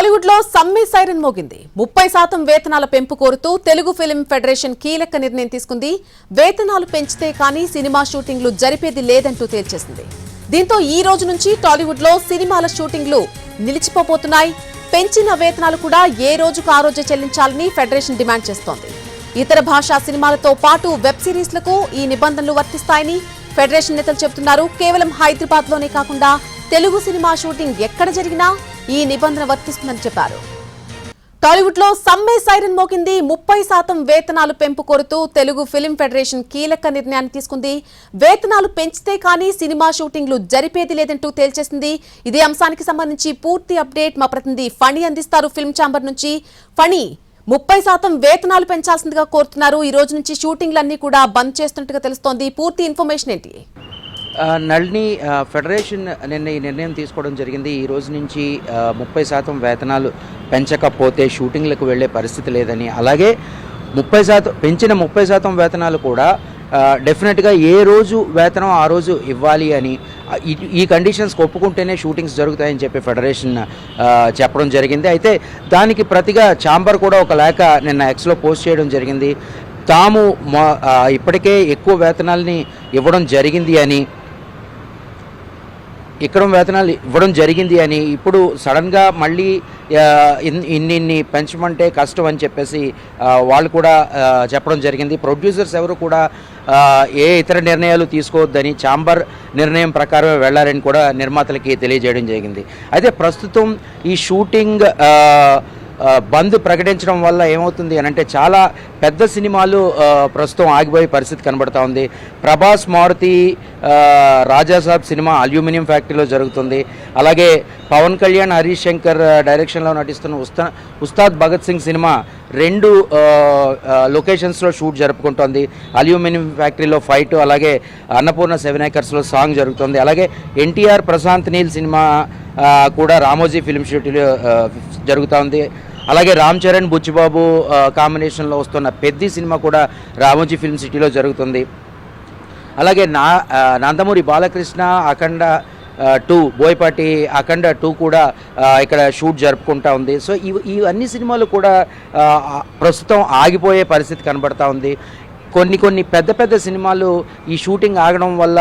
టాలీవుడ్ లో సమ్మె సైరన్ మోగింది. 30% వేతనాల పెంపు కోరుతూ తెలుగు ఫిల్మ్ ఫెడరేషన్ కీలక నిర్ణయం తీసుకుంది. వేతనాలు పెంచితే కానీ సినిమా షూటింగ్లు జరిపేది లేదంటూ తేల్చేసింది. దీంతో ఈ రోజు నుంచి టాలీవుడ్ లో సినిమాల షూటింగ్లు నిలిచిపోతున్నాయి. పెంచిన వేతనాలు కూడా ఏ రోజుకు ఆ రోజే చెల్లించాలని ఫెడరేషన్ డిమాండ్ చేస్తోంది. ఇతర భాషా సినిమాలతో పాటు వెబ్ సిరీస్లకు ఈ నిబంధనలు వర్తిస్తాయని ఫెడరేషన్ నేతలు చెబుతున్నారు. కేవలం హైదరాబాద్ లోనే కాకుండా తెలుగు సినిమా షూటింగ్ ఎక్కడ జరిగినా ఈ నిబంధన వర్తిస్తుందని చెప్పారు. టాలీవుడ్ లో సమ్మె సైరన్ మోగింది. 30% వేతనాలు పెంపు కోరుతూ తెలుగు ఫిల్మ్ ఫెడరేషన్ కీలక నిర్ణయాన్ని తీసుకుంది. వేతనాలు పెంచితే కానీ సినిమా షూటింగ్లు జరిపేది లేదంటూ తేల్చేసింది. ఇదే అంశానికి సంబంధించి పూర్తి అప్డేట్ మా ప్రతినిధి ఫణి అందిస్తారు ఫిల్మ్ ఛాంబర్ నుంచి. ఫణి, 30% వేతనాలు పెంచాల్సిందిగా కోరుతున్నారు. ఈ రోజు నుంచి షూటింగ్లన్నీ కూడా బంద్ చేస్తున్నట్టుగా తెలుస్తోంది. పూర్తి ఇన్ఫర్మేషన్ ఏంటి? నళిని, ఫెడరేషన్ నిన్న ఈ నిర్ణయం తీసుకోవడం జరిగింది. ఈ రోజు నుంచి 30% వేతనాలు పెంచకపోతే షూటింగ్లకు వెళ్ళే పరిస్థితి లేదని, అలాగే 30% పెంచిన 30% వేతనాలు కూడా డెఫినెట్గా ఏ రోజు వేతనం ఆ రోజు ఇవ్వాలి అని, ఈ కండిషన్స్ ఒప్పుకుంటేనే షూటింగ్స్ జరుగుతాయని చెప్పి ఫెడరేషన్ చెప్పడం జరిగింది. అయితే దానికి ప్రతిగా ఛాంబర్ కూడా ఒక లేఖ నిన్న ఎక్స్లో పోస్ట్ చేయడం జరిగింది. తాము ఇప్పటికే ఎక్కువ వేతనాలని ఇవ్వడం జరిగింది అని, ఇప్పుడు సడన్గా మళ్ళీ ఇన్ని పెంచమంటే కష్టం అని చెప్పేసి వాళ్ళు కూడా చెప్పడం జరిగింది. ప్రొడ్యూసర్స్ ఎవరు కూడా ఏ ఇతర నిర్ణయాలు తీసుకోవద్దని, ఛాంబర్ నిర్ణయం ప్రకారమే వెళ్లారని కూడా నిర్మాతలకి తెలియజేయడం జరిగింది. అయితే ప్రస్తుతం ఈ షూటింగ్ బంద్ ప్రకటించడం వల్ల ఏమవుతుంది అని అంటే, చాలా పెద్ద సినిమాలు ప్రస్తుతం ఆగిపోయే పరిస్థితి కనబడతా ఉంది. ప్రభాస్ మారుతి రాజాసాబ్ సినిమా అల్యూమినియం ఫ్యాక్టరీలో జరుగుతుంది. అలాగే పవన్ కళ్యాణ్, హరీష్ శంకర్ డైరెక్షన్లో నటిస్తున్న ఉస్తాద్ భగత్ సింగ్ సినిమా 2 లొకేషన్స్లో షూట్ జరుపుకుంటోంది. అల్యూమినియం ఫ్యాక్టరీలో ఫైట్, అలాగే అన్నపూర్ణ 7 ఏకర్స్లో సాంగ్ జరుగుతుంది. అలాగే ఎన్టీఆర్ ప్రశాంత్ నీల్ సినిమా కూడా రామోజీ ఫిల్మ్ సిటీలో జరుగుతూ ఉంది. అలాగే రామ్ చరణ్, బుచ్చిబాబు కాంబినేషన్లో వస్తున్న పెద్ది సినిమా కూడా రామోజీ ఫిల్మ్ సిటీలో జరుగుతుంది. అలాగే నందమూరి బాలకృష్ణ అఖండ 2 బోయపాటి అఖండ 2 కూడా ఇక్కడ షూట్ జరుపుకుంటా ఉంది. సో ఇవన్నీ సినిమాలు కూడా ప్రస్తుతం ఆగిపోయే పరిస్థితి కనబడతా ఉంది. కొన్ని పెద్ద సినిమాలు ఈ షూటింగ్ ఆగడం వల్ల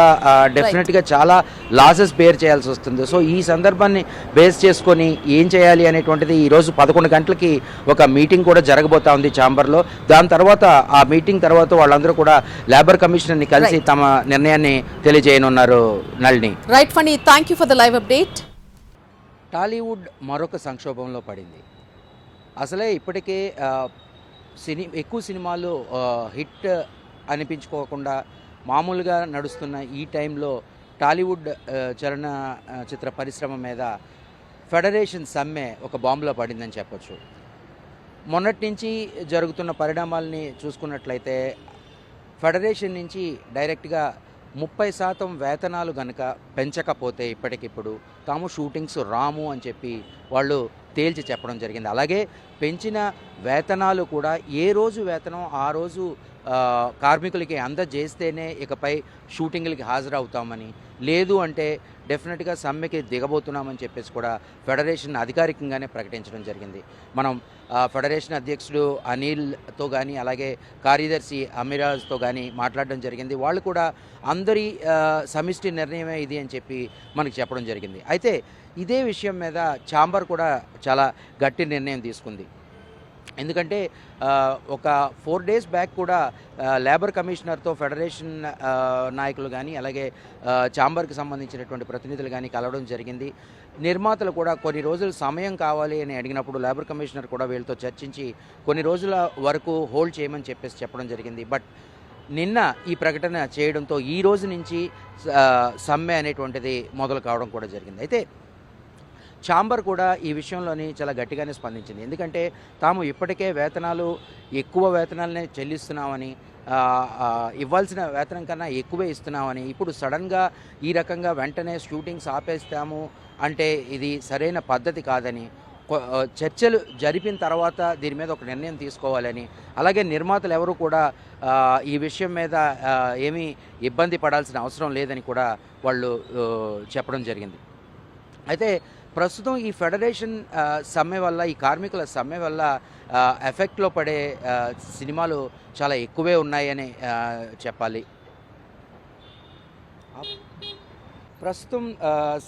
డెఫినెట్గా చాలా లాసెస్ బేర్ చేయాల్సి వస్తుంది. సో ఈ సందర్భాన్ని బేస్ చేసుకొని ఏం చేయాలి అనేటువంటిది ఈరోజు 11 గంటలకి ఒక మీటింగ్ కూడా జరగబోతా ఉంది ఛాంబర్లో. దాని తర్వాత ఆ మీటింగ్ తర్వాత వాళ్ళందరూ కూడా లేబర్ కమిషనర్ని కలిసి తమ నిర్ణయాన్ని తెలియజేయనున్నారు. Nalini, right Phani, thank you for the live update. Tollywood మరొక సంక్షోభంలో పడింది. అసలే ఇప్పటికే ఎక్కువ సినిమాలు హిట్ అనిపించుకోకుండా మామూలుగా నడుస్తున్న ఈ టైంలో టాలీవుడ్ చలనచిత్ర పరిశ్రమ మీద ఫెడరేషన్ సమ్మె ఒక బాంబులో పడిందని చెప్పొచ్చు. మొన్నటి నుంచి జరుగుతున్న పరిణామాలని చూసుకున్నట్లయితే ఫెడరేషన్ నుంచి డైరెక్ట్గా 30% వేతనాలు కనుక పెంచకపోతే ఇప్పటికిప్పుడు తాము షూటింగ్స్ రాము అని చెప్పి వాళ్ళు తేల్చి చెప్పడం జరిగింది. అలాగే పెంచిన వేతనాలు కూడా ఏ రోజు వేతనం ఆ రోజు కార్మికులకి అందజేస్తేనే ఇకపై షూటింగ్లకి హాజరవుతామని, లేదు అంటే డెఫినెట్గా సమ్మెకి దిగబోతున్నామని చెప్పేసి కూడా ఫెడరేషన్ అధికారికంగానే ప్రకటించడం జరిగింది. మనం ఫెడరేషన్ అధ్యక్షుడు అనిల్తో కానీ, అలాగే కార్యదర్శి అమిరాజ్తో కానీ మాట్లాడడం జరిగింది. వాళ్ళు కూడా అందరి సమిష్టి నిర్ణయమే ఇది అని చెప్పి మనకు చెప్పడం జరిగింది. అయితే ఇదే విషయం మీద ఛాంబర్ కూడా చాలా గట్టి నిర్ణయం తీసుకుంది. ఎందుకంటే ఒక 4 days బ్యాక్ కూడా లేబర్ కమిషనర్తో ఫెడరేషన్ నాయకులు కానీ, అలాగే ఛాంబర్కి సంబంధించినటువంటి ప్రతినిధులు కానీ కలవడం జరిగింది. నిర్మాతలు కూడా కొన్ని రోజులు సమయం కావాలి అని అడిగినప్పుడు లేబర్ కమిషనర్ కూడా వీళ్ళతో చర్చించి కొన్ని రోజుల వరకు హోల్డ్ చేయమని చెప్పడం జరిగింది. బట్ నిన్న ఈ ప్రకటన చేయడంతో ఈ రోజు నుంచి సమ్మె అనేటువంటిది మొదలు కావడం కూడా జరిగింది. అయితే ఛాంబర్ కూడా ఈ విషయంలోని చాలా గట్టిగానే స్పందించింది. ఎందుకంటే తాము ఇప్పటికే ఎక్కువ వేతనాలనే చెల్లిస్తున్నామని, ఇవ్వాల్సిన వేతనం కన్నా ఎక్కువే ఇస్తున్నామని, ఇప్పుడు సడన్గా ఈ రకంగా వెంటనే షూటింగ్స్ ఆపేస్తాము అంటే ఇది సరైన పద్ధతి కాదని, చర్చలు జరిపిన తర్వాత దీని మీద ఒక నిర్ణయం తీసుకోవాలని, అలాగే నిర్మాతలు ఎవరు కూడా ఈ విషయం మీద ఏమీ ఇబ్బంది పడాల్సిన అవసరం లేదని కూడా వాళ్ళు చెప్పడం జరిగింది. అయితే ప్రస్తుతం ఈ ఫెడరేషన్ సమ్మె వల్ల, ఈ కార్మికుల సమ్మె వల్ల ఎఫెక్ట్లో పడే సినిమాలు చాలా ఎక్కువే ఉన్నాయని చెప్పాలి. ప్రస్తుతం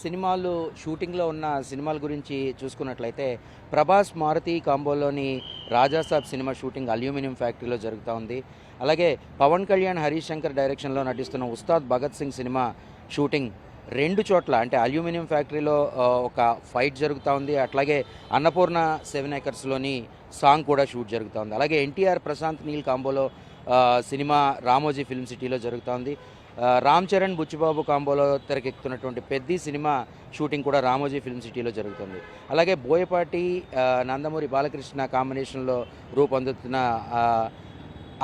సినిమాలు షూటింగ్లో ఉన్న సినిమాల గురించి చూసుకున్నట్లయితే ప్రభాస్ మారుతి కాంబోలోని రాజాసాబ్ సినిమా షూటింగ్ అల్యూమినియం ఫ్యాక్టరీలో జరుగుతూ ఉంది. అలాగే పవన్ కళ్యాణ్, హరీష్ శంకర్ డైరెక్షన్లో నటిస్తున్న ఉస్తాద్ భగత్ సింగ్ సినిమా షూటింగ్ 2 చోట్ల అంటే అల్యూమినియం ఫ్యాక్టరీలో ఒక ఫైట్ జరుగుతూ ఉంది. అట్లాగే అన్నపూర్ణ 7 ఏకర్స్లోని సాంగ్ కూడా షూట్ జరుగుతూ ఉంది. అలాగే ఎన్టీఆర్ ప్రశాంత్ నీల్ కాంబోలో సినిమా రామోజీ ఫిల్మ్ సిటీలో జరుగుతూ ఉంది. రామ్ చరణ్ బుచ్చిబాబు కాంబోలో తెరకెక్కుతున్నటువంటి పెద్ది సినిమా షూటింగ్ కూడా రామోజీ ఫిల్మ్ సిటీలో జరుగుతుంది. అలాగే బోయపాటి నందమూరి బాలకృష్ణ కాంబినేషన్లో రూపొందుతున్న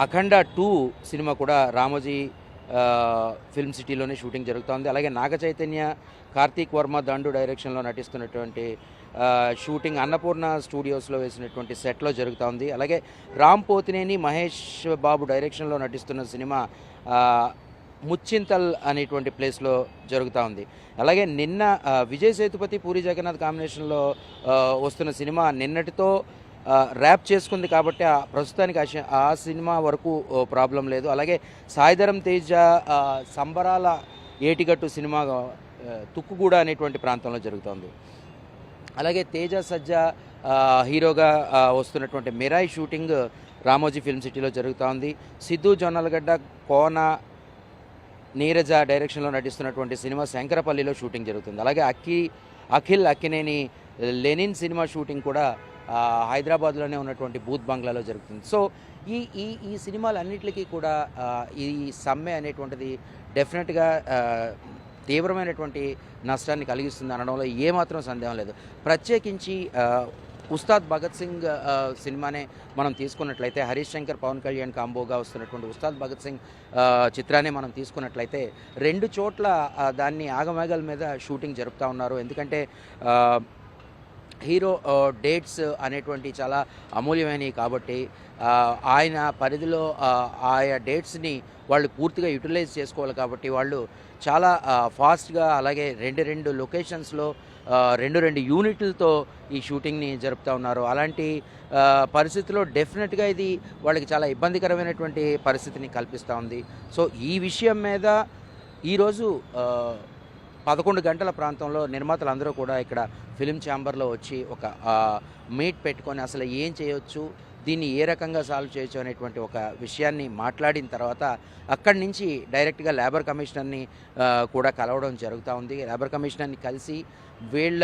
అఖండ 2 సినిమా కూడా రామోజీ ఫిల్మ్ సిటీలోనే షూటింగ్ జరుగుతోంది. అలాగే నాగ చైతన్య, కార్తీక్ వర్మ దండు డైరెక్షన్లో నటిస్తున్నటువంటి షూటింగ్ అన్నపూర్ణ స్టూడియోస్లో వేసినటువంటి సెట్లో జరుగుతోంది. అలాగే రామ్ పోతినేని, మహేష్ బాబు డైరెక్షన్లో నటిస్తున్న సినిమా ముచ్చింతల్ అనేటువంటి ప్లేస్లో జరుగుతూ ఉంది. అలాగే నిన్న విజయ్ సేతుపతి, పూరి జగన్నాథ్ కాంబినేషన్లో వస్తున్న సినిమా నిన్నటితో ర్యాప్ చేసుకుంది కాబట్టి ప్రస్తుతానికి ఆ సినిమా వరకు ప్రాబ్లం లేదు. అలాగే సాయిధరం తేజ సంబరాల ఏటిగట్టు సినిమా తుక్కుగూడ అనేటువంటి ప్రాంతంలో జరుగుతోంది. అలాగే తేజ సజ్జా హీరోగా వస్తున్నటువంటి మిరాయ్ షూటింగ్ రామోజీ ఫిల్మ్ సిటీలో జరుగుతూ ఉంది. సిద్ధు జొన్నలగడ్డ, కోన నీరజ డైరెక్షన్లో నటిస్తున్నటువంటి సినిమా శంకరపల్లిలో షూటింగ్ జరుగుతుంది. అలాగే అఖిల్ అక్కినేని లెనిన్ సినిమా షూటింగ్ కూడా హైదరాబాద్లోనే ఉన్నటువంటి బూత్ బంగ్లాలో జరుగుతుంది. సో ఈ ఈ ఈ సినిమాలన్నింటికి కూడా ఈ సమ్మె అనేటువంటిది డెఫినెట్గా తీవ్రమైనటువంటి నష్టాన్ని కలిగిస్తుంది అనడంలో ఏమాత్రం సందేహం లేదు. ప్రత్యేకించి ఉస్తాద్ భగత్ సింగ్ సినిమానే మనం తీసుకున్నట్లయితే, హరీష్ శంకర్, పవన్ కళ్యాణ్ కాంబోగా వస్తున్నటువంటి ఉస్తాద్ భగత్ సింగ్ చిత్రాన్ని మనం తీసుకున్నట్లయితే 2 చోట్ల దాన్ని ఆగమేఘాల మీద షూటింగ్ జరుపుతూ ఉన్నారు. ఎందుకంటే హీరో డేట్స్ అనేటువంటి చాలా అమూల్యమైనవి కాబట్టి ఆయన పరిధిలో ఆయా డేట్స్ని వాళ్ళు పూర్తిగా యూటిలైజ్ చేసుకోవాలి కాబట్టి వాళ్ళు చాలా ఫాస్ట్గా, అలాగే 2 లొకేషన్స్లో 2 యూనిట్లతో ఈ షూటింగ్ని జరుపుతూ ఉన్నారు. అలాంటి పరిస్థితిలో డెఫినెట్గా ఇది వాళ్ళకి చాలా ఇబ్బందికరమైనటువంటి పరిస్థితిని కల్పిస్తూ ఉంది. సో ఈ విషయం మీద ఈరోజు 11 గంటల ప్రాంతంలో నిర్మాతలందరూ కూడా ఇక్కడ ఫిలిం ఛాంబర్లో వచ్చి ఒక మీట్ పెట్టుకొని అసలు ఏం చేయొచ్చు, దీన్ని ఏ రకంగా సాల్వ్ చేయొచ్చు అనేటువంటి ఒక విషయాన్ని మాట్లాడిన తర్వాత అక్కడి నుంచి డైరెక్ట్గా లేబర్ కమిషనర్ని కూడా కలవడం జరుగుతూ ఉంది. లేబర్ కమిషనర్ని కలిసి వీళ్ళ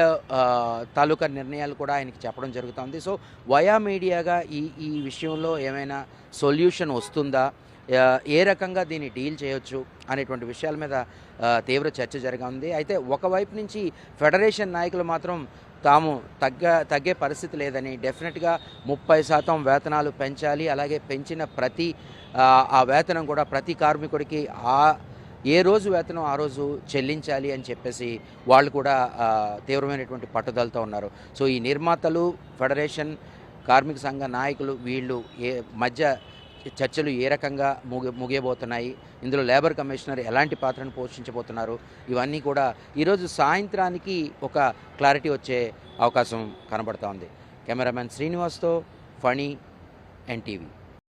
తాలూకా నిర్ణయాలు కూడా ఆయనకి చెప్పడం జరుగుతుంది. సో వయా మీడియాగా ఈ విషయంలో ఏమైనా సొల్యూషన్ వస్తుందా, ఏ రకంగా దీన్ని డీల్ చేయొచ్చు అనేటువంటి విషయాల మీద తీవ్ర చర్చ జరగనుంది. అయితే ఒకవైపు నుంచి ఫెడరేషన్ నాయకులు మాత్రం తాము తగ్గే పరిస్థితి లేదని, డెఫినెట్గా 30% వేతనాలు పెంచాలి, అలాగే పెంచిన ఆ వేతనం కూడా ప్రతి కార్మికుడికి ఏ రోజు వేతనం ఆ రోజు చెల్లించాలి అని చెప్పేసి వాళ్ళు కూడా తీవ్రమైనటువంటి పట్టుదలతో ఉన్నారు. సో ఈ నిర్మాతలు, ఫెడరేషన్, కార్మిక సంఘ నాయకులు వీళ్ళు మధ్య చర్చలు ఏ రకంగా ముగియబోతున్నాయి, ఇందులో లేబర్ కమిషనర్ ఎలాంటి పాత్రను పోషించబోతున్నారు, ఇవన్నీ కూడా ఈరోజు సాయంత్రానికి ఒక క్లారిటీ వచ్చే అవకాశం కనబడుతూ ఉంది. కెమెరామెన్ శ్రీనివాస్తో ఫణి, ఎన్టీవీ.